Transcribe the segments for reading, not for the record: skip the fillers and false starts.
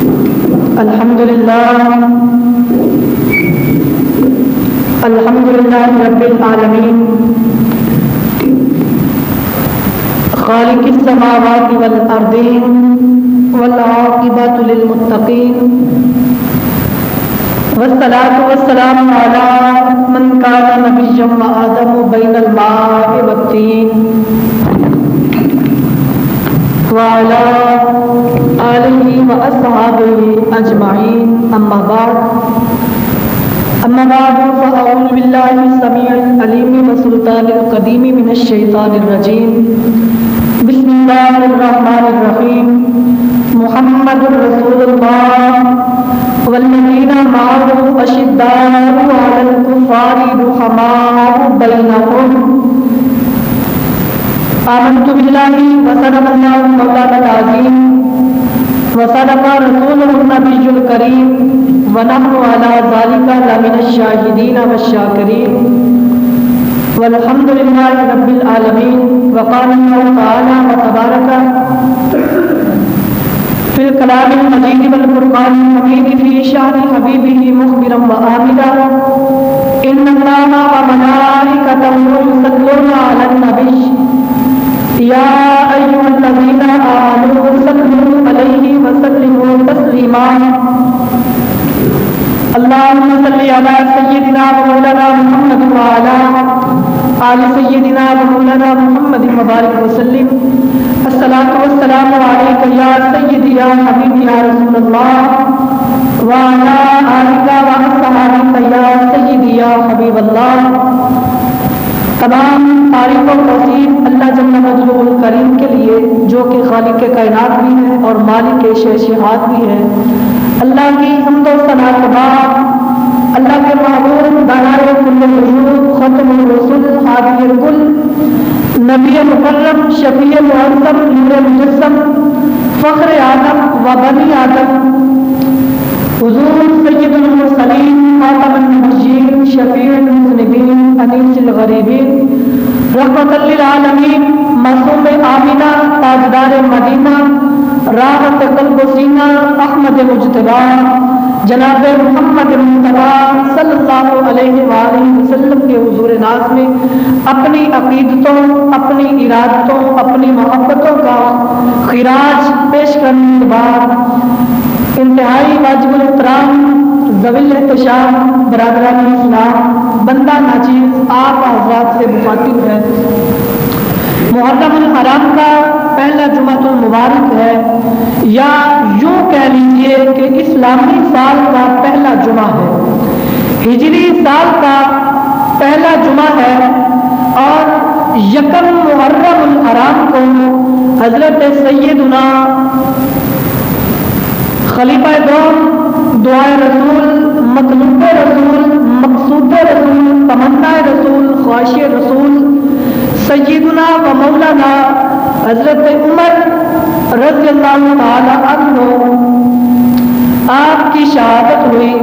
الحمد لله رب العالمين خالق السماوات والأرضين والعاقبة للمتقين والصلاة والسلام على من كان نبيا وآدم بين الماء والطين وعلى آله وأصحابه أجمعين أما بعد فأعوذ بالله السميع العليم والسلطان القديم من الشيطان الرجيم بسم الله الرحمن الرحيم محمد رسول الله والذين معه أشداء على الكفار رحماء بينهم آمنت بالله وصدق الله مولانا العظيم وصدق رسوله النبي الكريم ونحن على ذلك لمن الشاهدين والشاكرين والحمد لله رب العالمين. وقال الله تعالى وتبارك في الكلام المجيد والقرآن الحميد في شأن حبيبه مخبرا وآمدا إن الله وملائكته يصلون على النبي يا أيها الذين آمنوا صلوا عليه وسلموا تسليما. اللهم صل على سيدنا ومولانا محمد وعلى آل سيدنا ومولانا محمد وبارك وسلم. الصلاة والسلام عليك يا سيدي يا حبيبي يا رسول الله وعلى آلك وأصحابك يا سيدي يا حبیب اللہ. تمام تعریف و توصیف اللہ جل مجدہ الکریم کے لیے جو کہ خالق کائنات بھی ہے اور مالک شہنشاہات بھی ہے. اللہ کی حمد و ثنا کے بعد اللہ کے محبوب دانائے کل وجود ختم الرسل ہادی الکل نبی مکرم شفیع معظم نور مجسم فخر آدم و بنی آدم حضور سید المرسلین خاتم النبیین شفیع المذنبین انیس الغریبین رحمت للعالمین معصوم آمینہ تاجدار مدینہ راحت قلب و سینہ احمد مجتبی جناب محمد مصطفیٰ صلی اللہ علیہ وآلہ وسلم کے حضور ناز میں اپنی عقیدتوں اپنی ارادتوں اپنی محبتوں کا خراج پیش کرنے کے بعد انتہائی واجب الاحترام ذوی الاحتشام برادران اسلام بندہ ناچیز آپ حضرات سے مخاطب ہے. محرم الحرام کا پہلا جمعۃ المبارک ہے یا یوں کہہ لیجئے کہ اسلامی سال کا پہلا جمعہ ہے، ہجری سال کا پہلا جمعہ ہے اور یکم محرم الحرام کو حضرت سیدنا خلیفہ دوم دعائے رسول مطلوب رسول مقصود رسول تمنا رسول خواہش رسول سیدنا و مولانا حضرت عمر رضی اللہ تعالی عنہ آپ کی شہادت ہوئی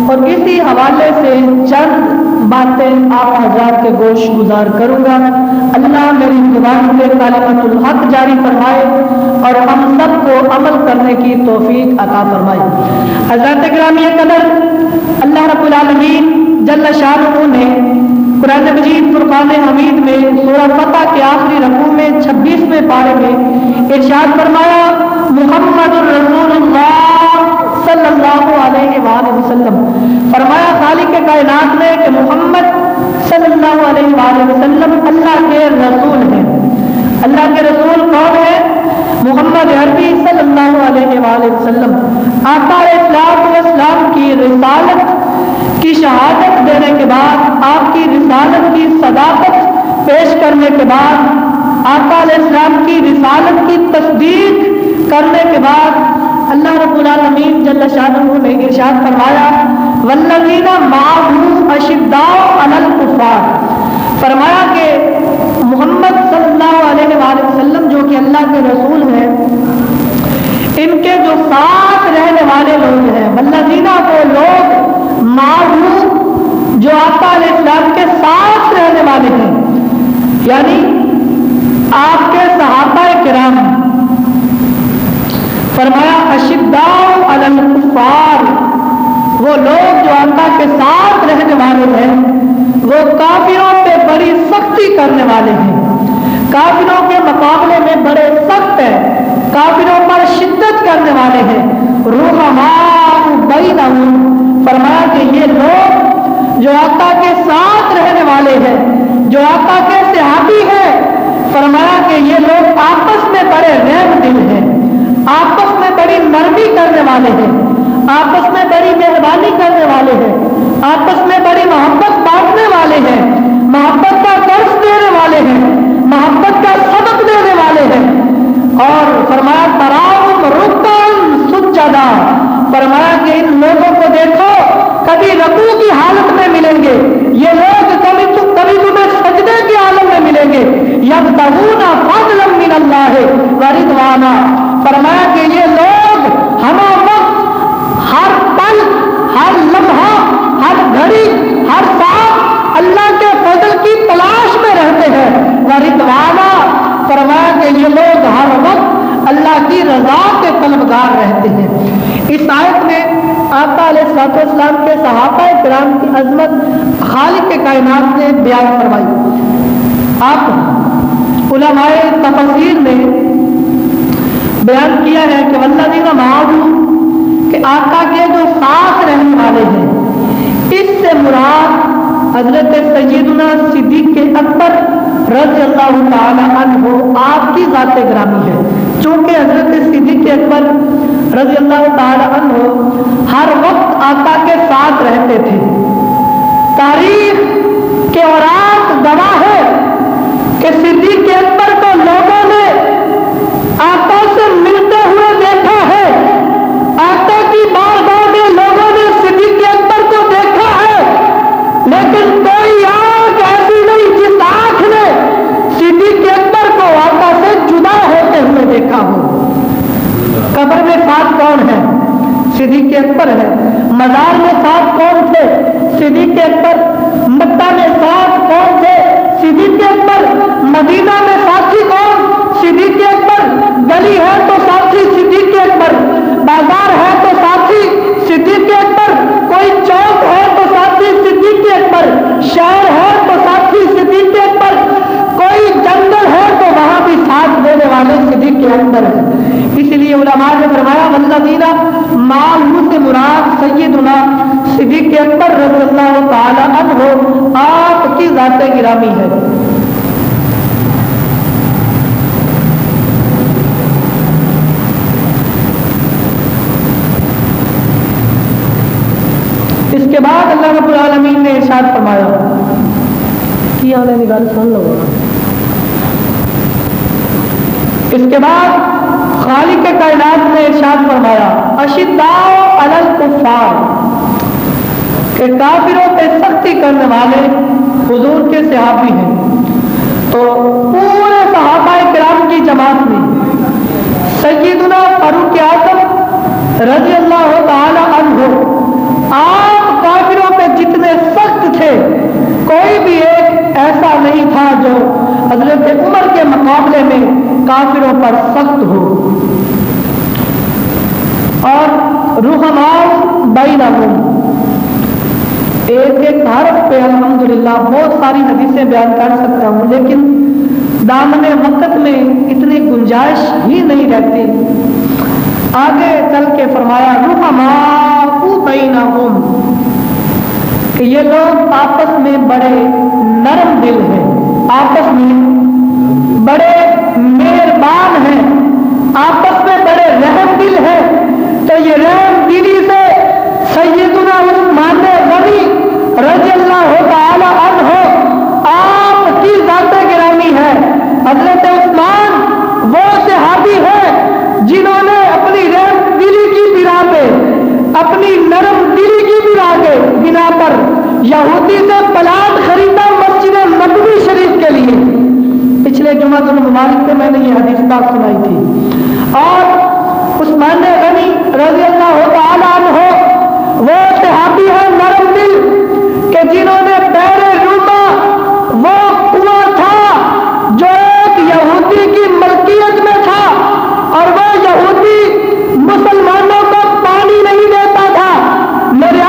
اور اسی حوالے سے چند باتیں آپ حضرات کے گوش گزار کروں گا. اللہ میری زبان سے کلمۃ الحق جاری فرمائے اور ہم سب کو عمل کرنے کی توفیق عطا فرمائے. حضرات گرامی قدر، اللہ رب العالمین جل شانہ نے قرآن مجید فرقان حمید میں سورہ فتح کے آخری رکوع میں 26ویں پارے میں ارشاد فرمایا محمد الرسول اللہ صلی اللہ علیہ وآلہ وسلم. فرمایا خالق کائنات نے کہ محمد صلی اللہ علیہ وآلہ وسلم اللہ کے رسول ہیں. اللہ کے رسول کون ہے؟ محمد عربی صلی اللہ علیہ وآلہ وسلم. آقا اسلام کی رسالت کی شہادت دینے کے بعد، آپ کی رسالت کی صداقت پیش کرنے کے بعد، آقا علیہ السلام کی رسالت کی تصدیق کرنے کے بعد اللہ رب العالمین جل شانہ نے ارشاد فرمایا والذین معہ اشداء علی الکفار. فرمایا کہ محمد صلی اللہ علیہ وآلہ وسلم جو کہ اللہ کے رسول ہیں، ان کے جو ساتھ رہنے والے لوگ ہیں، والذین وہ لوگ معہ جو آقا علیہ السلام کے ساتھ رہنے والے ہیں، یعنی آپ کے صحابہ کرام. فرمایا اشداء وہ لوگ جو آقا کے ساتھ رہنے والے ہیں وہ کافروں پہ بڑی سختی کرنے والے ہیں، کافروں کے مقابلے میں بڑے سخت ہیں، کافروں پر شدت کرنے والے ہیں۔ رحماء بینہم، فرمایا کہ یہ لوگ جو آقا کے ساتھ رہنے والے ہیں، جو آقا کے صحابی ہیں، فرمایا کہ یہ لوگ آپس میں بڑے رحم دل ہیں، آپس میں بڑی نرمی کرنے والے ہیں، آپس میں بڑی مہربانی کرنے والے ہیں، آپس میں بڑی محبت بانٹنے والے ہیں، محبت کا درس دینے والے ہیں، محبت کا سبق دینے والے ہیں۔ اور فرمایا تراہم رکعن سجدا، فرمایا کہ ان لوگوں کو دیکھو کبھی رکوع کی حالت میں ملیں گے، یہ لوگ کبھی تمہیں سجدے کی عالم میں ملیں گے۔ یبتغون فضلا من اللہ ورضوانا، فرمایا کہ یہ لوگ ہم وقت ہر پل، ہر لمحہ، ہر گھڑی، ہر ساتھ اللہ کے فضل کی تلاش میں رہتے ہیں۔ ورضوانا، فرمایا کہ یہ لوگ ہر وقت اللہ کی رضا کے طلبگار رہتے ہیں۔ اس آیت میں آقا علیہ الصلوۃ والسلام کے صحابہ کرام کی عظمت خالق کائنات نے بیان فرمائی۔ آپ علماء تفسیر نے بیان کیا ہے کہ والذین معہ، کہ آقا کے جو ساتھ رہنے والے ہیں، اس سے مراد حضرت سیدنا صدیق اکبر رضی اللہ تعالی عنہ آپ کی ذات گرامی ہے، چونکہ حضرت صدیق اکبر رضی اللہ تعالی عنہ ہر وقت آقا کے ساتھ رہتے تھے۔ تاریخ کے اوراق گواہ ہے کہ صدیق اکبر کو لوگوں نے آقا سے ملتے ہوئے دیکھا ہے، آقا کی بارگاہ میں لوگوں نے صدیق اکبر کو دیکھا ہے، لیکن کوئی آنکھ ایسی نہیں جس آنکھ نے صدیق اکبر کو آقا سے جدا ہوتے ہوئے دیکھا ہو۔ قبر میں ساتھ کون ہے؟ صدیق اکبر ہے۔ مزار میں ساتھ کون تھے؟ صدیق اکبر۔ مکہ میں ساتھ کون تھے؟ صدیق اکبر۔ مدینہ میں ساتھی کون؟ صدیق اکبر۔ گلی ہے تو ساتھی صدیق اکبر، بازار ہے تو ساتھی صدیق اکبر، کوئی چوک ہے تو ساتھی صدیق اکبر، شہر ہے تو ساتھی صدیق اکبر، کوئی جنگل ہے تو وہاں بھی ساتھ دینے والے صدیق اکبر ہیں۔ اس لیے علماء نے فرمایا والذین معہ سے مراد سیدنا صدیق اکبر رضی اللہ تعالی عنہ آپ کی ذات گرامی ہے۔ اس کے بعد اللہ رب العالمین نے ارشاد فرمایا کہ اس کے بعد خالق کائنات نے ارشاد فرمایا اشداء علی الکفار، کہ کافروں پہ سختی کرنے والے حضور کے صحابی ہیں۔ تو پورے صحابہ کرام کی جماعت میں سیدنا فاروق اعظم رضی اللہ تعالی عنہ آپ کافروں پہ جتنے سخت تھے، کوئی بھی ایک ایسا نہیں تھا جو حضرت عمر کے مقابلے میں کافروں پر سخت ہو۔ اور رحماء بینہم، ایک ایک حرف پہ الحمدللہ بہت ساری حدیثیں بیان کر سکتا ہوں، لیکن دامن وقت میں اتنی گنجائش ہی نہیں رہتی۔ آگے چل کے فرمایا رحماء بینہم، کہ یہ لوگ آپس میں بڑے نرم دل ہیں، آپس میں بڑے مہربان ہیں، آپس میں بڑے رحم دل ہیں۔ تو یہ رحم دلی سے سیدنا عثمان غنی رضی اللہ تعالی عنہ آپ کی ذات گرامی ہے۔ حضرت عثمان وہ صحابی ہے جنہوں نے اپنی رحم دلی کی بنا پہ، اپنی نرم دلی کی بنا پر یہودی سے پلاٹ خریدا مسجد نبوی شریف کے لیے۔ پچھلے جمعہ المبارک میں نے یہ حدیث پاک سنائی تھی۔ اور عثمان غنی رضی اللہ تعالی عنہ وہ صحابی ہے نرم دل کہ جنہوں نے بحر روما، وہ کنواں تھا جو ایک یہودی کی ملکیت میں تھا، اور وہ یہودی مسلمانوں کو پانی نہیں دیتا تھا، میرے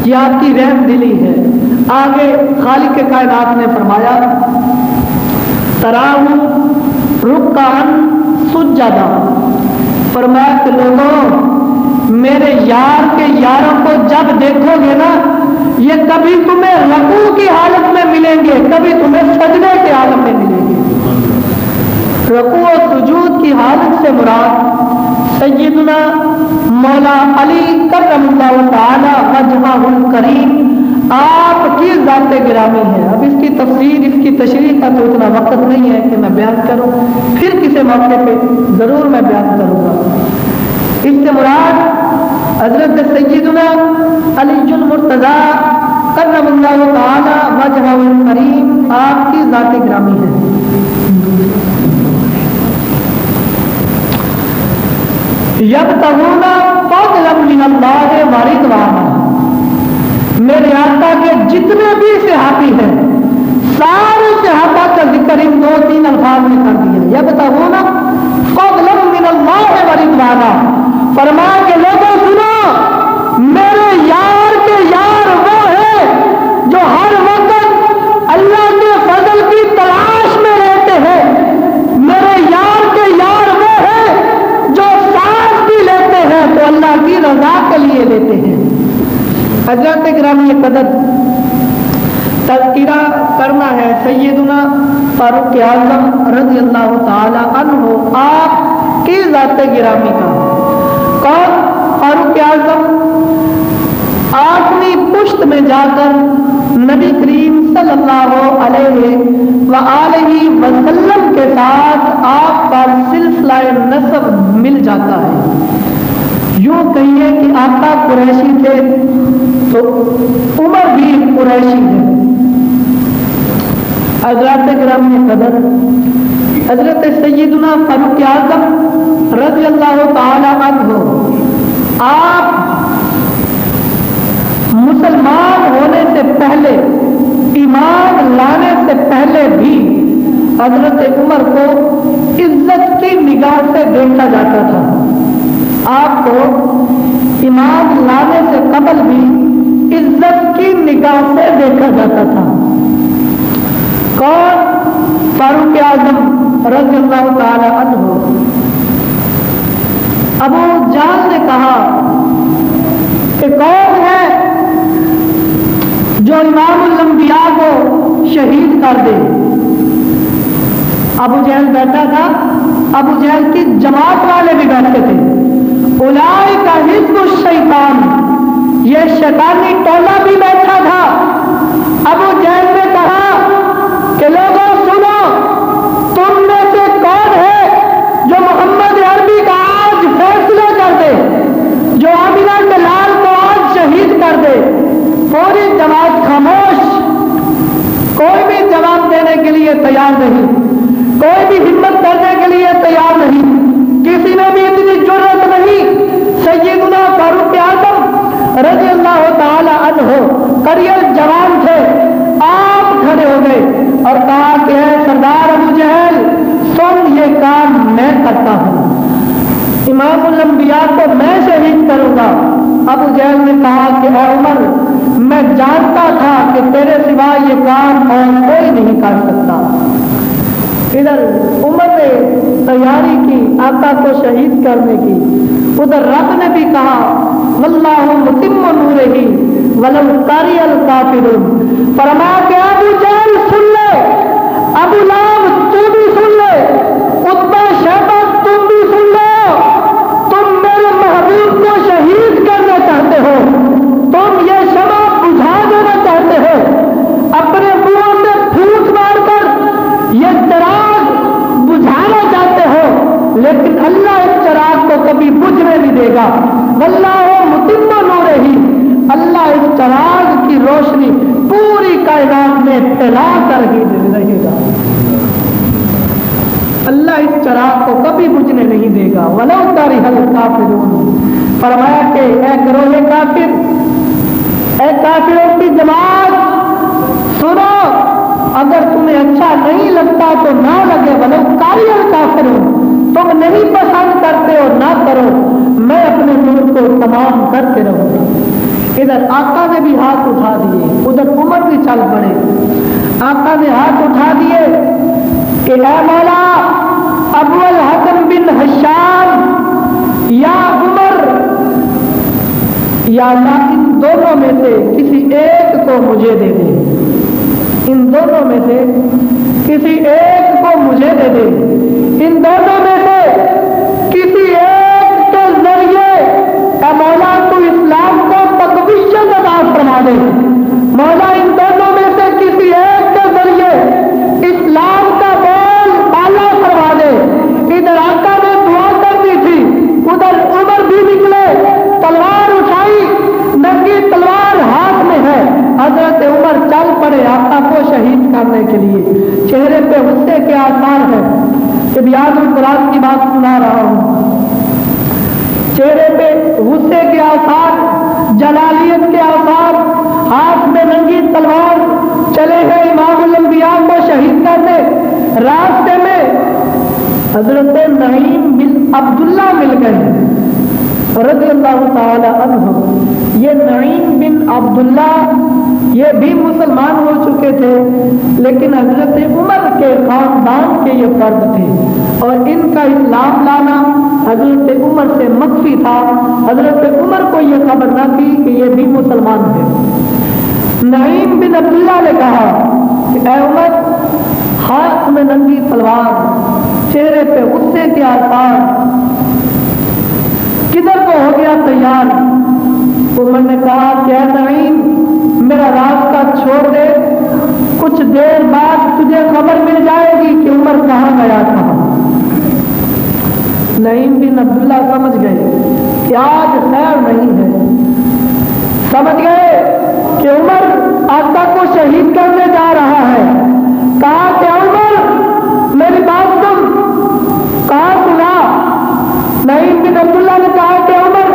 یہ آپ کی رحم دلی ہے۔ آگے خالق کائنات نے فرمایا تراہم رکعن سجدا، فرمایا کہ لوگوں میرے یار کے یاروں کو جب دیکھو گے نا، یہ کبھی تمہیں رکوع کی حالت میں ملیں گے، کبھی تمہیں سجدے کے عالم میں ملیں گے۔ رکوع و سجود کی حالت سے مراد سیدنا مولا علی کرم اللہ تعالی وجہہ الکریم آپ کی ذات گرامی ہے۔ اب اس کی تفسیر، اس کی تشریح کا تو اتنا وقت نہیں ہے کہ میں بیان کروں، پھر کسی موقع پہ ضرور میں بیان کروں گا۔ اس سے مراد حضرت سیدنا علی المرتضیٰ کرم اللہ تعالی وجہہ الکریم آپ کی ذات گرامی ہے۔ یبتغون فضلا من اللہ ورضوانا، میرے آقا کے جتنے بھی صحابی ہیں سارے صحابہ کا ذکر ان 2-3 الفاظ میں کر دیا۔ یبتغون فضلا من اللہ ورضوانا، فرمایا کہ لوگوں سنو، میرے یار کے یار وہ ہے جو ہر وقت اللہ کے فضل کی تلاش میں رہتے ہیں۔ میرے یار کے یار وہ ہے جو سانس بھی لیتے ہیں تو اللہ کی رضا کے لیے لیتے ہیں۔ حضرت گرامی قدر تذکرہ کرنا ہے سیدنا فاروق اعظم رضی اللہ تعالی عنہ آپ کی ذات گرامی کا۔ کون؟ فاروق اعظم 8ویں پشت میں جا کر نبی کریم صلی اللہ علیہ وآلہ وسلم کے ساتھ آپ کا سلسلہ نسب مل جاتا ہے۔ یوں کہیے کہ آقا قریشی تھے تو عمر بھی قریشی ہے۔ حضرات گرامی قدر حضرت سیدنا فاروق اعظم رضی اللہ تعالی عنہ آپ مسلمان ہونے سے پہلے، ایمان لانے سے پہلے بھی حضرت عمر کو عزت کی نگاہ سے دیکھا جاتا تھا۔ آپ کو ایمان لانے سے قبل بھی عزت کی نگاہ سے دیکھا جاتا تھا۔ کون؟ فاروق اعظم رضی اللہ تعالی عنہ۔ ابو جہل نے کہا کہ کون ہے جو امام الانبیاء کو شہید کر دے؟ ابو جہل بیٹھا تھا، ابو جہل کی جماعت والے بھی بیٹھے تھے۔ اولئک حزب الشیطان، یہ شیطانی ٹولہ بھی بیٹھا تھا۔ ابو جہل نے کہا کہ لوگوں سنو، تم میں سے کون ہے جو محمد عربی کا آج فیصلہ کر دے، جو آمنہ کے لال کو آج شہید کر دے؟ پوری جماعت خاموش، کوئی بھی جواب دینے کے لیے تیار نہیں، کوئی بھی ہمت کرنے کے لیے تیار نہیں، کسی نے بھی اتنی جرأت نہیں۔ سیدنا فاروق اعظم رضی اللہ تعالی عنہ کریل جوان تھے، آپ کھڑے ہو گئے اور کہا کہ اے سردار ابو جہل سن، یہ کام میں کرتا ہوں، امام الانبیاء کو میں شہید کروں گا۔ ابو جہل نے کہا کہ اے عمر، میں جانتا تھا کہ تیرے سوا یہ کام اور کوئی نہیں کر سکتا۔ ادھر عمر نے تیاری کی آقا کو شہید کرنے کی، ادھر رب نے بھی کہا واللہ متم نورہ ولو کری الکافرون۔ فرمایا کہ ابو جہل سن لے، ابو لہب تو بھی سن لے، عتبہ شیبہ تم بھی سن لو، تم میرے محبوب کو شہید کرنا چاہتے ہو، تم یہ شمع بجھا دینا چاہتے ہو، اپنے منہوں سے پھوٹ مار کر یہ چراغ بجھانا چاہتے ہو، لیکن اللہ اس چراغ کو کبھی بجھنے نہیں دے گا۔ واللہ متم نورہ، اللہ اس چراغ کی روشنی پوری کائنات میں پھیلا کر ہی رہے گا، اللہ اس چراغ کو کبھی بجھنے نہیں دے گا۔ ولو کریہ الکافرون، فرمایا کہ اے گروہ کافر، اے کافروں کی جماعت سنو، اگر تمہیں اچھا نہیں لگتا تو نہ لگے، ولو کریہ الکافرون، تم نہیں پسند کرتے ہو نہ کرو، میں اپنے نور کو تمام کرتے رہوں گا۔ ادھر آقا نے بھی ہاتھ اٹھا دیے، ادھر عمر بھی چل پڑے۔ آقا نے ہاتھ اٹھا دیے کہ اے مولا ابو الحکم بن حشام یا عمر، یا اللہ ان دونوں میں سے کسی ایک کو مجھے دے دے، ان دونوں میں سے کسی ایک کو مجھے دے دے، ان دونوں میں سے کسی ایک کے ذریعے اے مولا تو اسلام کو تقویت عطا فرما دے، مولا ان دونوں میں سے کسی ایک کے ذریعے اسلام کا بول بالا کروا دے۔ ادھر آقا نے دعا کر دی تھی، ادھر عمر بھی نکلے، تلوار اٹھائی، ننگی تلوار ہاتھ میں ہے، حضرت عمر چل پڑے آقا کو شہید کرنے کے لیے۔ چہرے پہ غصے کے آثار ہیں، کہ بیاض القرآن کی بات سنا رہا ہوں، چہرے پہ غصے کے آثار، جلالیت کے آثار، ہاتھ میں ننگی تلوار، چلے گئے امام الانبیاء کو شہید کرنے۔ راستے میں حضرت نعیم بن عبداللہ مل گئے رضی اللہ تعالی عنہ۔ یہ نعیم بن عبداللہ یہ بھی مسلمان ہو چکے تھے، لیکن حضرت عمر کے خاندان کے یہ فرد تھے، اور ان کا اسلام لانا حضرت عمر سے مخفی تھا۔ حضرت عمر کو یہ خبر نہ تھی کہ یہ بھی مسلمان تھے۔ نعیم بن عبداللہ نے کہا کہ اے عمر، ہاتھ میں ننگی تلوار، چہرے پہ غصے کے آثار، کدھر کو ہو گیا تیار؟ عمر نے کہا کہ اے نعیم میرا راستہ چھوڑ دے، کچھ دیر بعد تجھے خبر مل جائے گی کہ عمر کہاں گیا تھا۔ نعیم بن عبداللہ سمجھ گئے کہ آج خیر نہیں ہے، سمجھ گئے کہ عمر آقا کو شہید کرنے جا رہا ہے۔ کہا کہ عمر میری بات سن، کہا سنا۔ نعیم بن عبداللہ نے کہا کہ عمر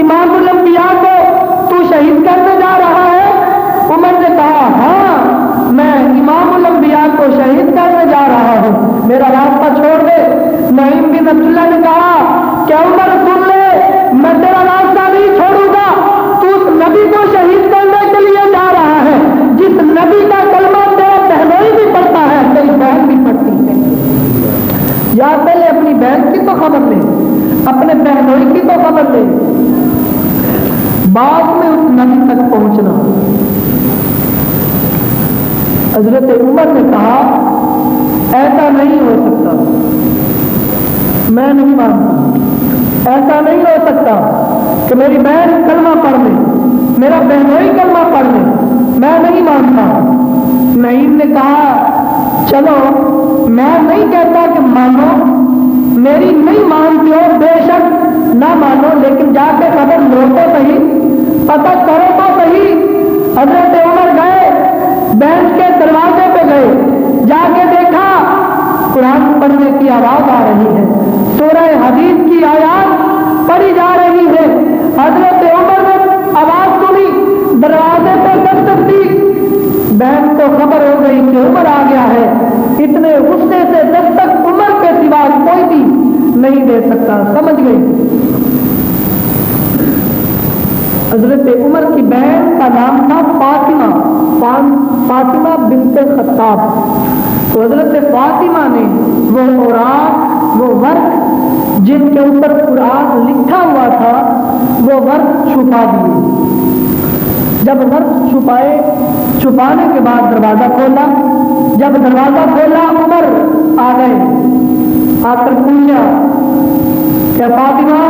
امام الانبیاء کو تو شہید کرنے جا رہا ہے؟ عمر نے کہا ہاں میں امام الانبیاء کو شہید کرنے جا رہا ہوں، میرا راستہ چھوڑ دے۔ نعیم بن عبداللہ نے کہا کہ عمر سن لے، میں تیرا راستہ نہیں چھوڑوں گا، تو اس نبی کو شہید کرنے کے لیے جا رہا ہے جس نبی کا کلمہ تیرا بہنوئی بھی پڑھتا ہے، تیری بہن بھی پڑھتی ہے۔ یا پہلے اپنی بہن کی تو خبر لے، اپنے بہنوئی کی تو خبر لے، بعد میں اس نبی تک پہنچنا۔ حضرت عمر نے کہا ایسا نہیں ہو سکتا، میں نہیں مانتا، ایسا نہیں ہو سکتا کہ میری بہن کلمہ پڑھ لے، میرا بہنوئی کلمہ پڑھ لے، میں نہیں مانتا۔ نعیم نے کہا چلو میں نہیں کہتا کہ مانو، میری نہیں مانتے ہو بے شک نہ مانو، لیکن جا کے خبر لو تو صحیح، پتہ کرو تو صحیح۔ حضرت عمر گئے، بینچ کے دروازے پہ گئے، جا کے دیکھا قرآن پڑھنے کی آواز آ رہی ہے، سورہ حدید کی آیات پڑھی جا رہی ہے۔ حضرت عمر نے آواز سنی، دروازے پہ دستک دی، بہن کو خبر ہو گئی کہ عمر آ گیا ہے۔ اتنے غصے سے دستک عمر کے سوا کوئی بھی نہیں دے سکتا، سمجھ گئی۔ حضرت عمر کی بہن کا نام تھا فاطمہ بنت خطاب۔ تو حضرت فاطمہ نے وہ اوراق، وہ ورق جن کے اوپر قرآن لکھا ہوا تھا، وہ ورق چھپا دیے۔ جب ورق چھپائے، چھپانے کے بعد دروازہ کھولا، جب دروازہ کھولا عمر آ گئے، آ کر پوچھا کہ فاطمہ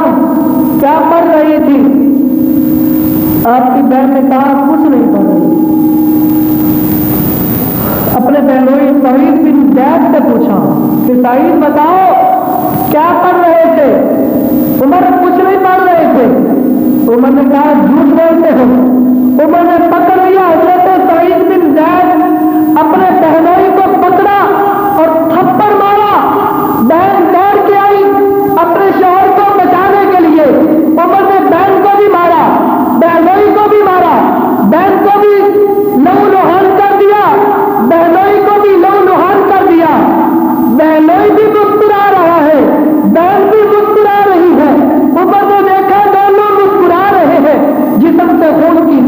کیا پڑھ رہی تھی؟ آپ کی بہن نے کہا کچھ نہیں پڑھ رہی۔ اپنے بہنوئی سعید بن زید سے پوچھا کہ سعید بتاؤ کیا پڑھ رہے تھے؟ عمر کچھ نہیں پڑھ رہے تھے۔ عمر نے کہا جھوٹ بولتے ہو۔ عمر نے پکڑ لیا حضرت سعید بن زید، اپنے بہنوئی کو پکڑا اور تھپڑ مارا۔ بہن دوڑ کے آئی اپنے شوہر کو بچانے کے لیے، عمر نے بہن کو بھی مارا، بہنوئی کو بھی مارا، بہن کو بھی لہو لہان کر دیا، بہنوئی کو بھی لہو لہان کر دیا۔ بہنوئی بھی مسکرا رہا ہے، بہن بھی مسکرا رہی ہے۔ عمر نے دیکھا دونوں مسکرا رہے ہیں، جسم سے خون کی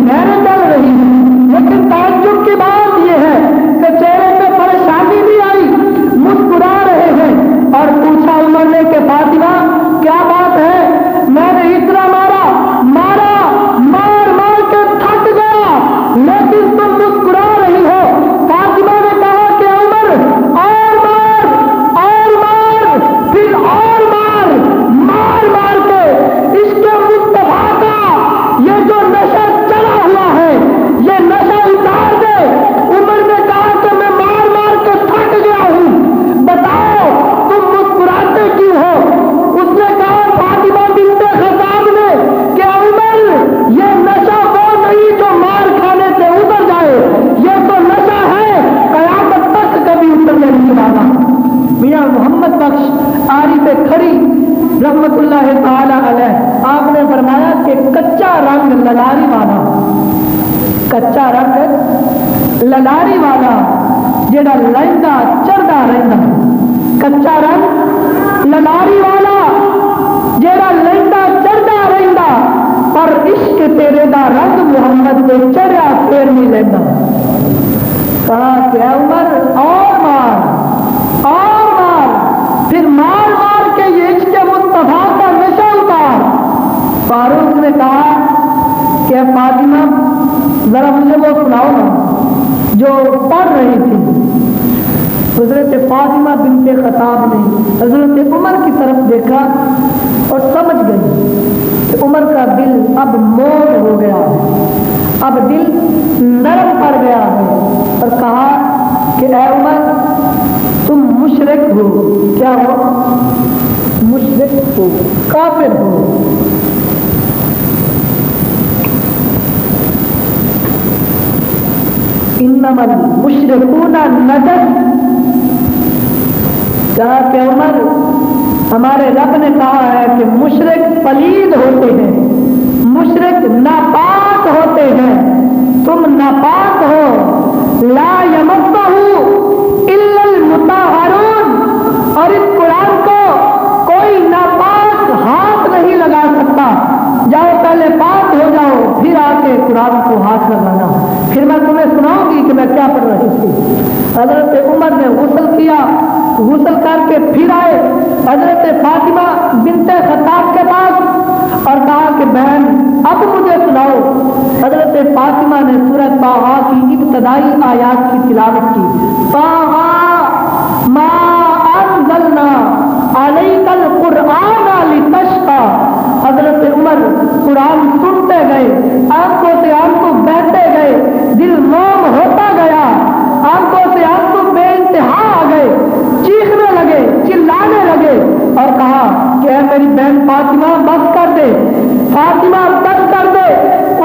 کچا رنگ للاری والا جڑا لیندا چڑھدا رہندا، کچا رنگ للاری والا جڑا لیندا چڑھدا رہندا، پر عشق تیرے دا رنگ محمد دے چڑھیا پھر نہیں لیندا۔ کہا کہ اے عمر اور مار، پھر مار مار کے یہ عشق مصطفیٰ کا نشہ اتار۔ فاروق نے کہا کہ فاطمہ ذرا مجھے وہ سناؤ نا جو پڑھ رہی تھی۔ حضرت فاطمہ بنت خطاب نے حضرت عمر کی طرف دیکھا اور سمجھ گئی کہ عمر کا دل اب موم ہو گیا ہے، اب دل نرم پڑ گیا ہے، اور کہا کہ اے عمر تم مشرک ہو۔ کیا ہو؟ مشرک ہو، کافر ہو۔ انما المشرکون نجس۔ کہا کہ عمر ہمارے رب نے کہا ہے کہ مشرک پلید ہوتے ہیں، مشرک ناپاک ہوتے ہیں، تم ناپاک ہو۔ لا یمسہ الا المطہرون، اور اس قرآن کو کوئی ناپاک ہاتھ نہیں لگا سکتا۔ جاؤ پہلے پاک ہو جاؤ، پھر آ کے قرآن کو ہاتھ لگانا، پھر میں تمہیں سناؤں گی کہ میں کیا پڑھ رہی تھی۔ حضرت عمر نے غسل کیا، غسل کر کے پھر آئے حضرت فاطمہ بنت خطاب کے پاس اور کہا کہ بہن اب مجھے سناؤ۔ حضرت فاطمہ نے سورۃ طٰہٰ کی ابتدائی آیات کی تلاوت کی۔ طٰہٰ ما انزلنا علیک القرآن لتشقی۔ حضرت عمر قرآن سنتے گئے، آنکھوں سے آنکھوں بہتے گئے، دل موم ہوتا گیا، آنکھوں سے آنکھوں بے انتہا آ گئے، چیخنے لگے، چلانے لگے، اور کہا کہ اے میری بہن فاطمہ بس کر دے، فاطمہ بس کر دے،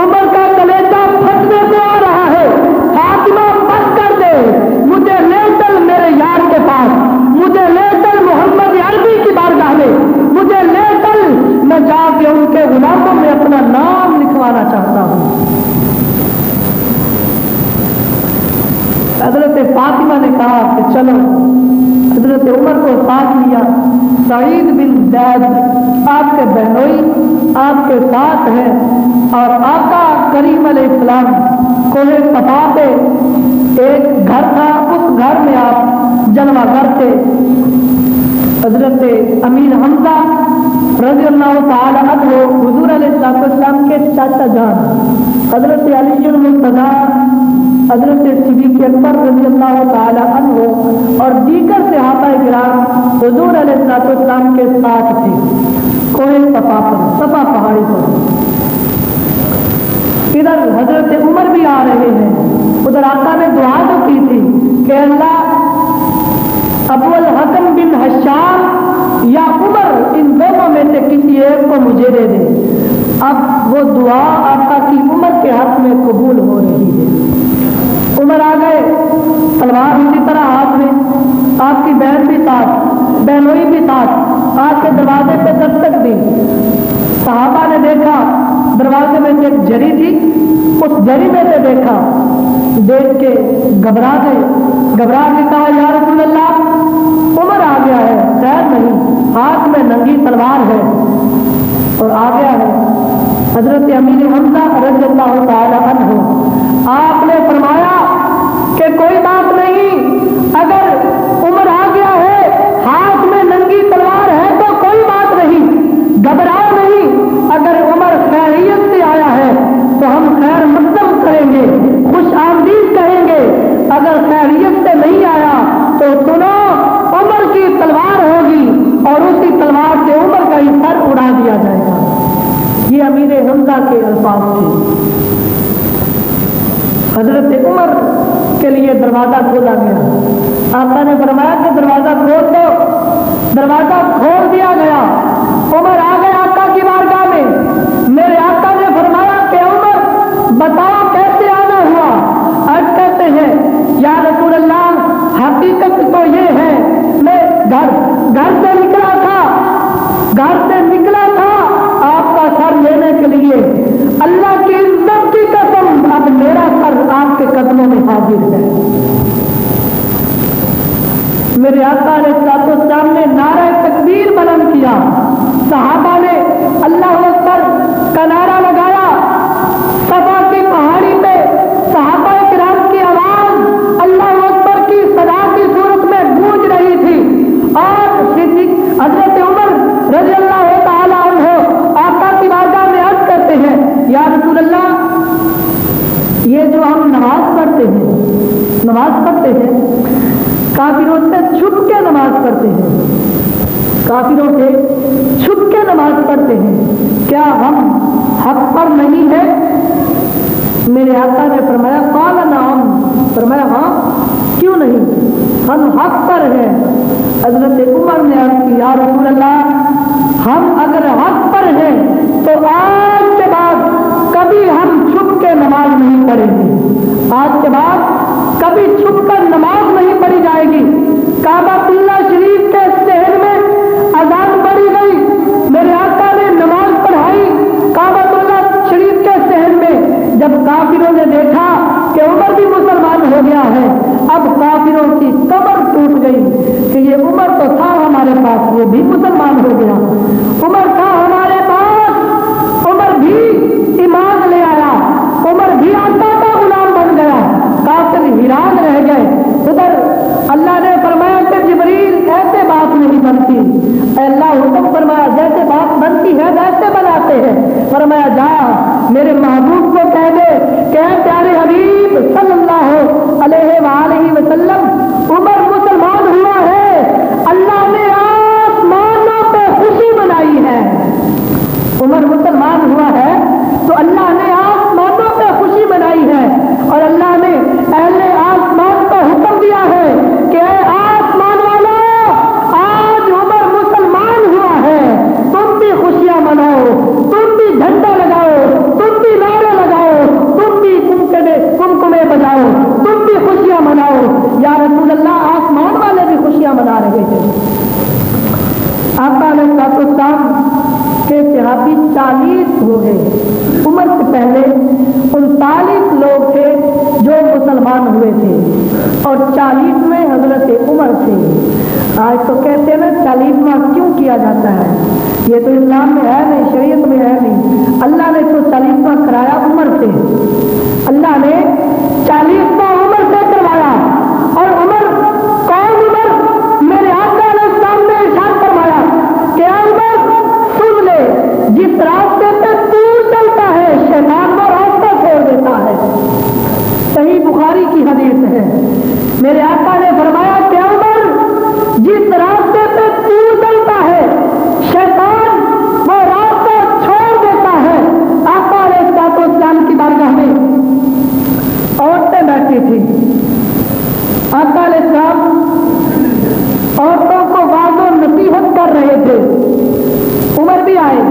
عمر کا کلیجہ پھٹنے سے آ رہا ہے، فاطمہ بس کر دے، مجھے لے چل میرے یار کے پاس، مجھے لے چل محمد عربی کی بارگاہ میں، مجھے لے چل، میں جا کے ان کے غلاموں میں اپنا نام لکھوانا چاہتا ہوں۔ حضرت فاطمہ نے کہا کہ چلو۔ حضرت عمر کو ساتھ لیا، سعید بن زید آپ کے بہنوئی آپ کے ساتھ ہیں، اور آقا کریم علیہ السلام کوہ صفا پہ ایک گھر تھا، اس گھر میں آپ جلوہ گر تھے۔ حضرت امیر حمزہ رضی اللہ تعالی عنہ حضور علیہ السلام کے چاچا جان، حضرت علی المرتضیٰ، حضرت صدیق اکبر رضی اللہ تعالی عنہ اور دیگر صحابہ کرام حضور علیہ السلام کے ساتھ تھے کوہ صفا پر، صفا پہاڑی پر۔ ادھر حضرت عمر بھی آ رہے ہیں، ادھر آقا نے دعا جو کی تھی کہ اللہ ابو الحکم بن حشام یا عمر ان دونوں میں سے کسی ایک کو مجھے دے دے۔ اب وہ دعا آقا کی عمر کے حق میں قبول ہو رہی ہے۔ عمر آ گئے، تلوار اسی طرح ہاتھ میں، آپ کی بہن بھی ساتھ، بہنوئی بھی ساتھ، آپ کے دروازے پہ دستک دی۔ صحابہ نے دیکھا دروازے میں سے ایک جھری تھی، اس جھری میں سے دیکھا، دیکھ کے گھبرا گئے، گھبرا کے کہا یا رسول اللہ عمر آ گیا ہے، خیر نہیں، ہاتھ میں ننگی تلوار ہے اور آ گیا ہے۔ حضرت امیر حمزہ رضی اللہ تعالی عنہ آپ نے فرمایا کہ کوئی بات نہیں، اگر عمر آ گیا ہے، ہاتھ میں ننگی تلوار ہے تو کوئی بات نہیں، گھبراؤ نہیں، اگر عمر خیریت سے آیا ہے تو ہم خیر مقدم کریں گے، خوش آمدید کہیں گے، اگر خیریت سے نہیں آیا تو سنو عمر کی تلوار ہوگی اور اسی تلوار سے عمر کا ہی سر اڑا دیا جائے گا۔ یہ امیر حمزہ کے الفاظ تھے۔ حضرت عمر کے لیے دروازہ کھولا گیا، آقا نے فرمایا کہ دروازہ کھول دو، دروازہ کھول دیا گیا۔ عمر آ گئے آقا کی بارگاہ میں، میرے آقا نے فرمایا کہ عمر بتاؤ کیسے آنا ہوا؟ آج کہتے ہیں یا رسول اللہ حقیقت تو یہ ہے میں گھر سے نکلا تھا آپ کا سر لینے کے لیے، اللہ کی عزت کی قسم اب میرا سر حاضر ہے۔ میرے آقا علیہ الصلوۃ والسلام نے نعرہ تکبیر بلند کیا، صحابہ نے اللہ اکبر کا نعرہ لگایا، صفا کی پہاڑی پہ صحابہ کرام کی آواز اللہ اکبر کی صدا کی صورت میں گونج رہی تھی، اور حضرت عمر رضی اللہ تعالی عنہ آقا کی بارگاہ میں عرض کرتے ہیں، یا رسول اللہ، یہ جو ہم نماز پڑھتے ہیں کافروں سے چھپ کے نماز پڑھتے ہیں، کیا ہم حق پر نہیں ہیں؟ میرے آقا نے فرمایا قال نعم، فرمایا ہاں کیوں نہیں، ہم حق پر ہیں۔ حضرت عمر نے عرض کی، یا رسول اللہ، ہم اگر حق پر ہیں تو آج کے بعد کبھی ہم چھپ کے نماز نہیں پڑھیں گے، آج کے بعد کبھی چھپ کر نماز نہیں پڑھی جائے گی۔ کعبہ اللہ شریف کے شہر میں اذان پڑھی گئی، میرے آقا نے نماز پڑھائی کعبہ اللہ شریف کے شہر میں۔ جب کافروں نے دیکھا کہ عمر بھی مسلمان ہو گیا ہے، اب کافروں کی کمر ٹوٹ گئی کہ یہ عمر تو تھا ہمارے پاس، یہ بھی مسلمان ہو گیا، عمر تھا ہمارے پاس، عمر بھی ایمان لے آیا، عمر بھی آقا کا غلام بن گیا، کافر حیران رہ گئے۔ ادھر اللہ نے فرمایا کہ جبریل ایسے بات نہیں بنتی، اے اللہ حکم فرمایا جیسے بات بنتی ہے ویسے بناتے ہیں، فرمایا جا میرے محبوب کو کہہ دے کہ اے پیارے حبیب صلی اللہ علیہ وآلہ وسلم، عمر مسلمان ہوا ہے، اللہ نے آسمانوں پہ خوشی منائی ہے، عمر مسلمان ہوا ہے تو اللہ نے آسمانوں پہ خوشی منائی ہے، اور اللہ نے اہل آسمان کو حکم دیا ہے کہ اے آسمان والو، آج عمر مسلمان ہوا ہے، تم بھی خوشیاں مناؤ، تم بھی جھنڈا لگاؤ، تم بھی نعرے لگاؤ، تم بھی کمکمے بجاؤ، تم بھی خوشیاں مناؤ۔ یا رسول اللہ، آسمان والے بھی خوشیاں منا رہے تھے۔ آقا علیہ الصلوۃ والسلام کے صحابی 40 ہو گئے، عمر سے پہلے 39 لوگ تھے جو مسلمان ہوئے تھے، اور 40ویں حضرت عمر تھے۔ آج تو کہتے ہیں نا 40واں کیوں کیا جاتا ہے، یہ تو اسلام میں ہے نہیں، شریعت میں ہے نہیں، اللہ نے تو 40واں کرایا عمر سے، اللہ نے 40واں عمر سے کروایا۔ اور عمر کون عمر؟ میرے آقا علیہ السلام نے ارشاد فرمایا کہ عمر سن لے، جس راستے پہ تو چلتا ہے شیطان وہ راستہ چھوڑ دیتا ہے، صحیح بخاری کی حدیث ہے۔ میرے آقا نے فرمایا کہ عمر جس راستے پہ تو چلتا ہے شیطان وہ راستہ چھوڑ دیتا ہے۔ آقا علیہ الصلوۃ والسلام کی بارگاہ میں عورتیں بیٹھی تھیں، آقا علیہ السلام عورتوں کو واعظ و نصیحت کر رہے تھے، عمر بھی آئے،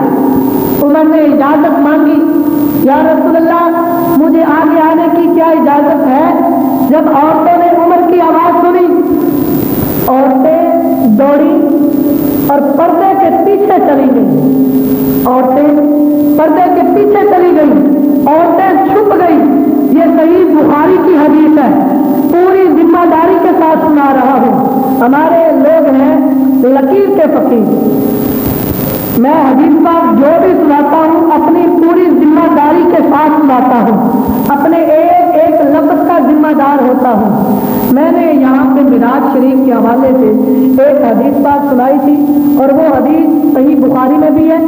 عمر نے اجازت مانگی، یا رسول اللہ مجھے آگے آنے کی کیا اجازت ہے؟ جب عورتوں نے عمر کی آواز سنی، عورتیں دوڑی اور پردے کے پیچھے چلی گئی، عورتیں پردے کے پیچھے چلی گئی، عورتیں چھپ گئی۔ یہ صحیح بخاری کی حدیث ہے، پوری ذمہ داری کے ساتھ سنا رہا ہوں۔ ہمارے لوگ ہیں لکیر کے فقیر، میں حدیث پاک جو بھی سناتا ہوں اپنی پوری ذمہ داری کے ساتھ سناتا ہوں، اپنے ایک ایک لفظ کا ذمہ دار ہوتا ہوں۔ میں نے یہاں پہ معراج شریف کے حوالے سے ایک حدیث پاک سنائی تھی، اور وہ حدیث صحیح بخاری میں بھی ہے،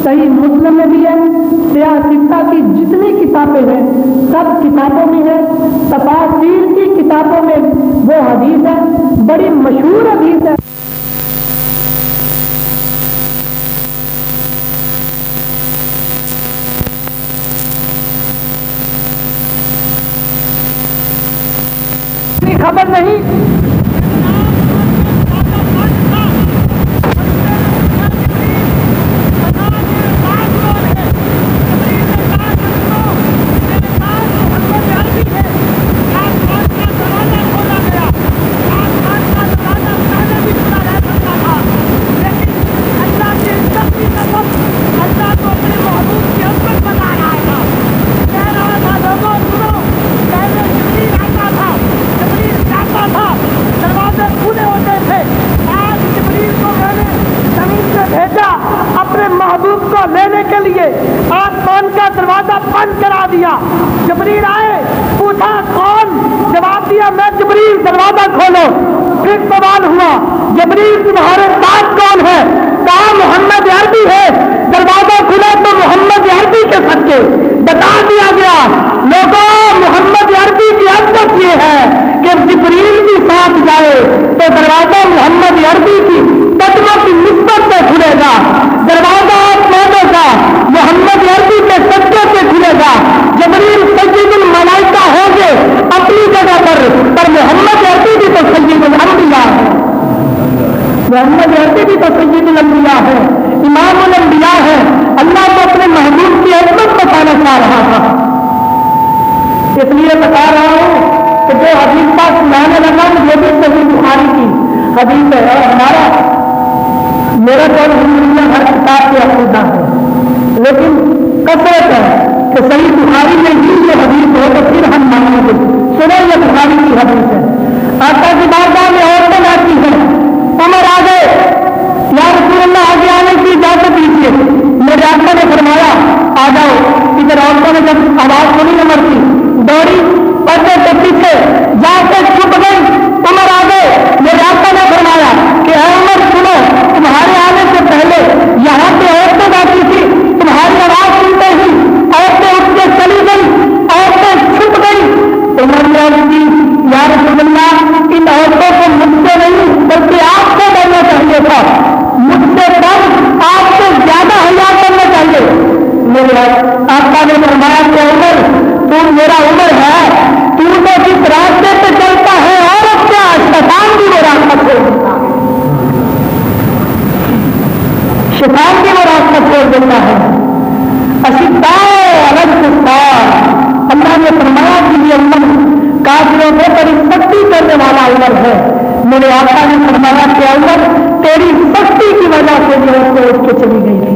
صحیح مسلم میں بھی ہے، سیاہ ستہ کی جتنی کتابیں ہیں سب کتابوں میں ہے، تفاسیر کی کتابوں میں وہ حدیث ہے، بڑی مشہور حدیث ہے۔ خبر نہیں ایک سوال ہوا جبریل تمہارے ساتھ کون ہے؟ کہا محمد عربی ہے۔ دروازہ کھلا تو محمد عربی کے صدقے بتا دیا گیا لوگوں محمد عربی کی عزت یہ ہے کہ جبریل بھی ساتھ جائے تو دروازہ محمد عربی کی قدموں کی نسبت سے کھلے گا، دروازہ آسمانوں کا محمد عربی کے صدقے سے کھلے گا۔ جبریل سید الملائکہ ہوں گے اپنی جگہ پر محمد عربی بھی تو سید الانبیاء ہے، محمد عربی بھی تو سید الانبیاء ہے، امام الانبیاء ہے۔ اللہ کو اپنے محبوب کی عظمت بتانا چاہ رہا تھا، اس لیے بتا رہا ہوں کہ جو حدیث کا سنانے لگا یہ بھی صحیح بخاری کی حدیث ہے اور ہمارا میرا تو ہر کتاب کے عقیدہ ہے، لیکن کثرت ہے کہ صحیح بخاری میں ہی یہ حدیث ہو تو پھر ہم مانیں گے۔ سنیں یہ بخاری کی حدیث ہے، آقا کی بارگاہ میں عورتیں آتی ہیں، عمر آ گئے، یا رسول اللہ آگے آنے کی اجازت دیجیے۔ میرے آقا نے فرمایا آ جاؤ۔ ادھر عورتوں نے جب آواز سنی عمر کی دوڑی پردے کے پیچھے جا کے چھپ گئی، عمر آ گئے۔ میرے آقا نے فرمایا کہ اے عمر سنو، تمہارے آنے سے پہلے یہاں پہ عورتیں بیٹھی تھی، تمہاری آواز سنتے ہی عورتیں اٹھ کے چلی گئی، عورتیں چھپ گئی۔ عمر نے عرض کی یا رسول اللہ ان عورتوں کو مجھ سے نہیں بلکہ آپ سے ڈرنا چاہیے تھا، مجھ سے کم آپ سے زیادہ حیا کرنا چاہیے۔ میرے آقا نے فرمایا کہ عمر تو میرا عمر ہے، تو جس راستے پہ چلتا ہے عورت کا شیطان بھی وہ راستہ چھوڑ دیتا ہے، شیطان بھی وہ راستہ چھوڑ دیتا ہے۔ اللہ نے فرمایا کہ یہ عمر کافروں کے پر سختی کرنے والا عمر ہے۔ میرے آقا نے فرمایا کہ عمر تیری سختی کی وجہ سے یہ عورتیں اٹھ کے چلی گئی تھی۔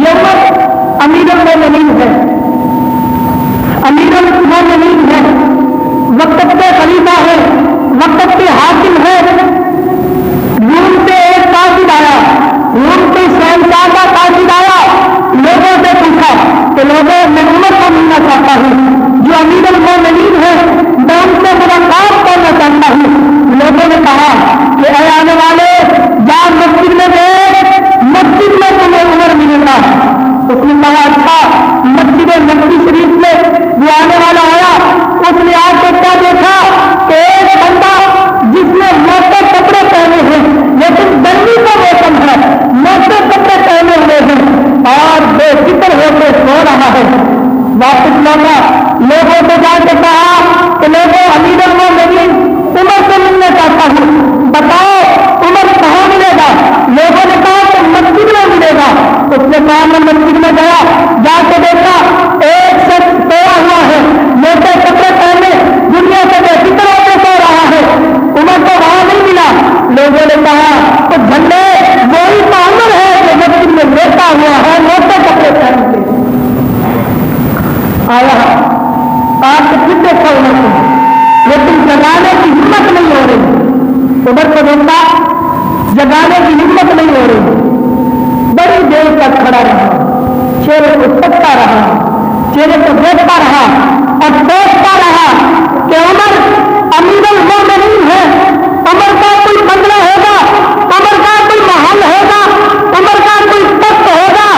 یہ عمر امیر المومنین ہے، امیر المومنین ہے، وقت کے خلیفہ ہے، وقت کے حاکم ہے۔ روم سے ایک قاصد آیا، روم کے شہنشاہ کا قاصد آیا، لوگوں سے پوچھا کہ لوگوں میں عمر کو ملنا چاہتا ہوں جو امیر المومنین ہے، میں ان سے ملاقات کرنا چاہتا ہوں۔ لوگوں نے کہا کہ اے آنے والے جا مسجد میں گئے، مسجد میں تمہیں عمر ملے گا۔ اس نے کہا اچھا۔ مسجد نبوی شریف میں وہ آنے والا آیا، اس نے آ کے کیا دیکھا کہ ایک بندہ جس نے موٹے کپڑے پہنے ہیں لیکن گرمی کا موسم ہے، موٹے کپڑے پہنے ہوئے ہیں اور بے فکر ہو کے سو رہا ہے۔ واپس لوٹا، لوگوں کو جا کے کہا کہ لوگوں امیر المومنین عمر سے ملنا چاہتا ہوں، بتاؤ عمر کہاں ملے گا؟ لوگوں نے کہا کہ مسجد میں ملے گا۔ اس نے کہا میں مسجد میں گیا، جا کے دیکھا ایک شخص سویا ہوا ہے، موٹے کپڑے پہنے، دنیا سے بے فکر ہو کے سو رہا ہے، عمر کو وہاں نہیں ملا۔ لوگوں نے کہا تو جھنڈے وہی کا عمر ہے جو مسجد میں لیٹا ہوا ہے موٹے کپڑے پہن کے آیا۔ آپ سے پھر دیکھا عمر کو، لیکن جگانے کی ہمت نہیں ہو رہی۔ عمر کو دیکھا، جگانے کی ہمت نہیں ہو رہی۔ بڑی دیر تک کھڑا رہا، چہرے کو تکتا رہا، چہرے کو دیکھتا رہا اور سوچتا رہا کہ عمر امیر المومنین ہے، عمر کا کوئی بنگلہ ہوگا، عمر کا کوئی محل ہوگا، عمر کا کوئی تخت ہوگا،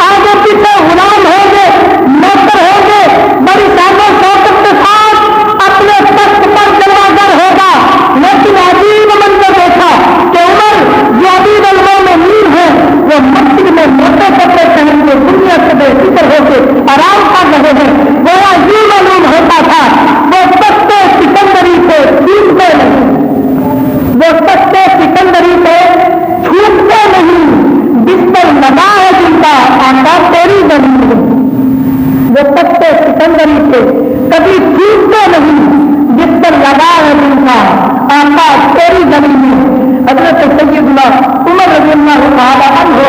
آگے پیچھے غلام ہوں گے، نوکر ہوں گے، بڑی شان و شوکت کے ساتھ اپنے تخت پر جلوگر ہوگا۔ لیکن عجیب منظر دیکھا کہ عمر جو امیر المومنین ہے وہ مسجد میں موٹے کپڑے پہن کے دنیا سے بے فکر ہو کے آرام کر رہے ہیں۔ وہ یوں معلوم ہوتا تھا وہ سستے سکندری سے چھوٹتے نہیں، وہ سستے سکندری سے چھوٹتے نہیں، بستر لگا ہے جن کا آقا تیری زمین ہے۔ وہ سستے سکندری سے کبھی چھوٹتے نہیں، بستر لگا ہے جن کا آقا تیری زمین ہے۔ حضرت سیدنا عمر رضی اللہ تعالیٰ عنہ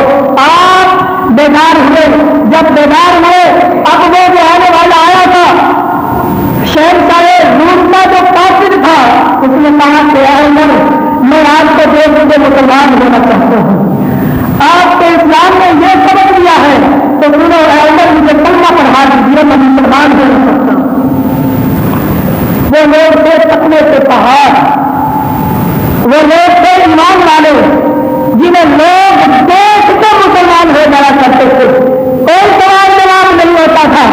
آپ بیدار ہوئے، جب بیدار ہوئے اب وہ جو آنے والا آیا تھا شہنشاہ روم کا جو قاصد تھا، اس نے کہا کہ اے عمر میں آپ کو دیکھ کے مسلمان ہونا چاہتا ہوں، آپ کے اسلام نے یہ سبق دیا ہے تو سنو اے عمر مجھے کلمہ پڑھا دیجیے، میں مسلمان ہونا چاہتا ہوں۔ وہ لوگ تھے تکنے کے پہاڑ، وہ جنہیں لوگ دیکھ کر مسلمان ہو جایا کرتے تھے، کوئی سوال جواب نہیں ہوتا تھا،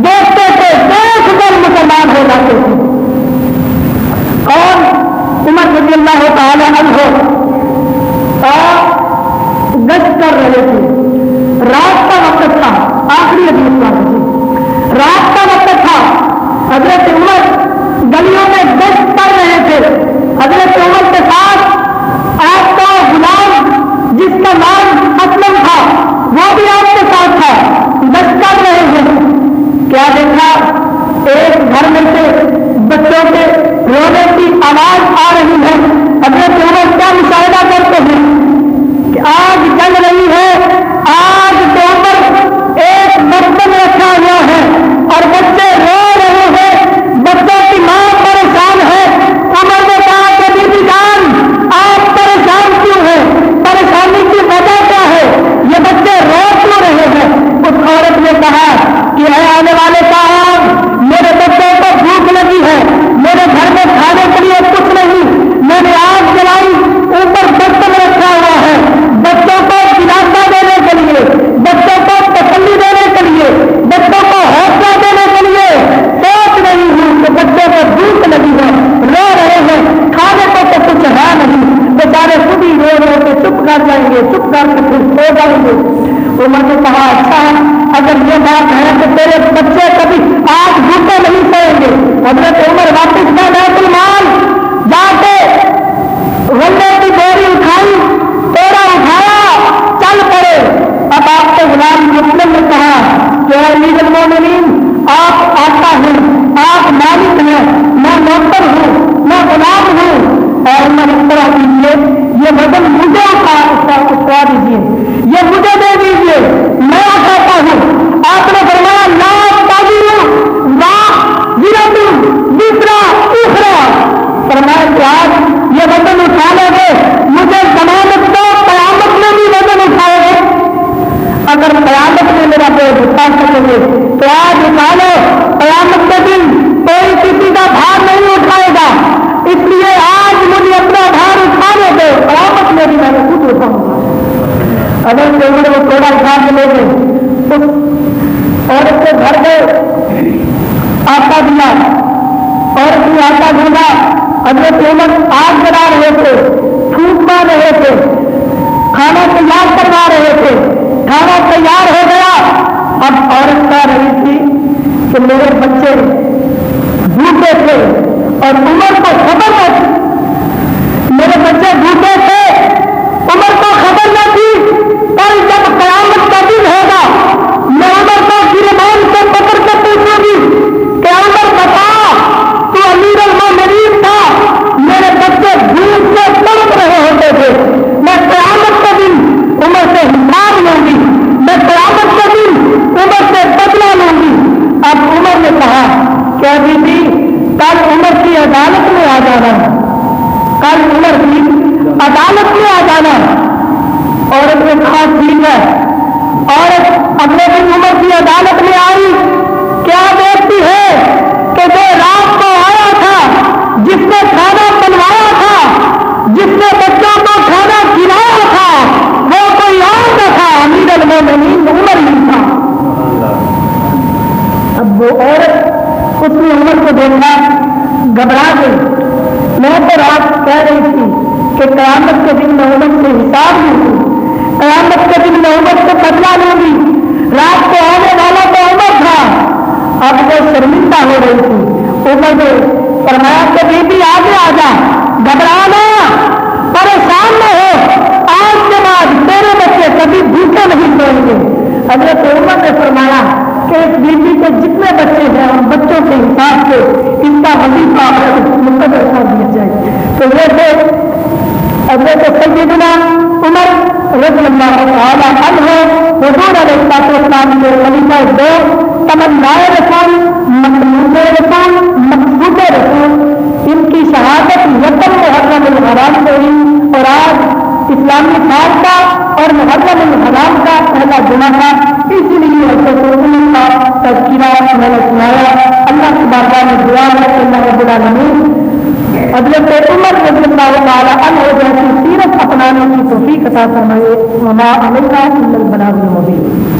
دیکھتے تھے دیکھ کر مسلمان ہو جاتے تھے۔ اور عمر رضی اللہ تعالی عنہ گشت کر رہے تھے، رات کا وقت تھا، آخری حدیث تھی، رات کا وقت تھا، حضرت عمر گلیوں میں گشت کر رہے تھے، حضرت عمر کے ساتھ آپ کا غلام جس کا نام اسلم تھا وہ بھی آپ کے ساتھ تھا، گشت کر رہے ہیں۔ کیا دیکھا؟ ایک گھر میں سے بچوں کے رونے کی آواز آ رہی ہے۔ حضرت عمر کیا مشاہدہ کرتے ہیں کہ آگ جل رہی ہے، آگ کے اوپر ایک برتن رکھا ہوا ہے اور بچے رو رہے ہیں، بچوں کی ماں پریشان ہے۔ عمر نے کہا کہ بی بی جان آپ پریشان کیوں ہیں؟ پریشانی کی وجہ کیا ہے؟ یہ بچے رو کیوں رہے ہیں؟ اس عورت نے کہا کہ اے آنے والے صاحب، میرے بچوں کو بھوک لگی ہے، میرے گھر میں کھانے کے لیے کچھ نہیں، میں نے آگ جلائی، اوپر برتن رکھا ہوا ہے، بچوں کو دلاسا دینے کے لیے، بچوں کو تسلی دینے کے لیے، بچوں کو حوصلہ دینے کے لیے سوچ رہی ہوں کہ بچوں کو بھوک لگی ہے، رو رہے ہیں، کھانے کو تو کچھ ہے نہیں، بیچارے خود ہی رو رو کے چپ کر جائیں گے، چپ کر کے پھر سو جائیں گے۔ عمر نے کہا اچھا اگر یہ بات ہے تو تیرے بچے کبھی آج بھوکے نہیں سوئیں گے۔ حضرت عمر واپس گئے بیت المال، جا کے غلے کی بوری اٹھائی، توڑا اٹھایا، چل پڑے۔ اب آپ کے غلام مسلم نے کہا کہ اے امیر المومنین، آپ آقا ہیں، آپ مالک ہیں، میں نوکر ہوں، میں غلام ہوں، اور میں اس طرح کیجیے، یہ وزن مجھے اٹھا دیجیے، یہ مجھے دے دیجیے، میں اٹھاتا ہوں۔ آپ نے فرمایا لا تاجروا واحدۃ دوسرا تیسرا، فرمایا کہ آج یہ وزن اٹھا لو گے، مجھے ضمانت دو قیامت میں بھی وزن اٹھاؤ گے۔ اگر قیامت میں میرا بوجھ اٹھا سکیں گے تو آج اٹھا لو، قیامت کے دن کوئی کسی کا بھار نہیں اٹھائے گا، اس لیے آج مجھے اپنا بھار اٹھانے دو، قیامت میں بھی میں نے خود اٹھاؤں گا۔ اگر عمر وہ تھوڑا اٹھا کے لے گئے، اس عورت کے گھر گئے، آٹا دیا، عورت نے آٹا ڈھونڈا، حضرت عمر آگ جلا رہے تھے، پھونک مار رہے تھے، کھانا تیار کروا رہے تھے، کھانا تیار ہو گیا۔ اب عورت کہہ رہی تھی کہ میرے بچے بھوکے تھے اور عمر کو خبر نہ تھی، میرے بچے بھوکے تھے، عمر کو خبر نہ تھی، کل جب قیامت کا دن ہوگا میں عمر کو گربان سے پکڑ کے پوچھوں گی کہ عمر بتا، تو امیر المومنین تھا، میرے بچے بھوک سے تڑپ رہے ہوتے تھے، میں قیامت کے دن عمر سے حساب لوں گی، میں قیامت کے دن عمر سے بدلہ لوں گی۔ اب عمر نے کہا کیا بیٹی کل عمر کی عدالت میں آ جانا، کل عمر کی عدالت میں آ جانا۔ عورت نے کہا ٹھیک ہے۔ عورت اگلے دن عمر کی عدالت میں آئی، کیا دیکھتی ہے کہ جو رات کو آیا تھا، جس نے کھانا بنوایا تھا، جس نے بچوں کو کھانا کھلایا تھا، وہ کوئی اور نہ تھا، امیر المومنین عمر ہی تھا۔ اب وہ عورت اس نے عمر کو دیکھا، گھبرا گئی۔ میں تو رات کہہ رہی تھی کہ قیامت کے دن میں عمر سے حساب لوں گی، قیامت کے دن میں عمر سے بدلہ لوں گی، رات کو آنے والا تو عمر تھا۔ اب وہ شرمندہ ہو رہی تھی۔ عمر نے فرمایا کہ بیٹی آگے آ جا، گھبرانا، پریشان نہ ہو، آج کے بعد تیرے بچے کبھی بھوکے نہیں سوئیں گے۔ حضرت عمر نے فرمایا کہ اس بیٹی کے جتنے بچے ہیں ان بچوں کے حساب سے ان کا وظیفہ مقرر کر دیا جائے۔ تو یہ تھے حضرت سیدنا عمر رضی اللہ تعالی عنہ، حضور علیہ السلام کے خلیفہ دو، تمنائے رسول، مطلوب رسول، مقصود رسول، ان کی شہادت یکم محرم الحرام کو ہوئی اور آج اسلامی سال کا اور محرم الحرام کا پہلا جمعہ تھا، اس لیے حضرت عمر کا تذکرہ میں نے سنایا۔ اللہ کی بارگاہ میں دعا ہے کہ اللہ رب العالمین حضرت عمر رضی اللہ تعالی عنہ جیسی سیرت اپنانے کی توفیق عطا فرمائے۔ وما علینا الا البلاغ المبین۔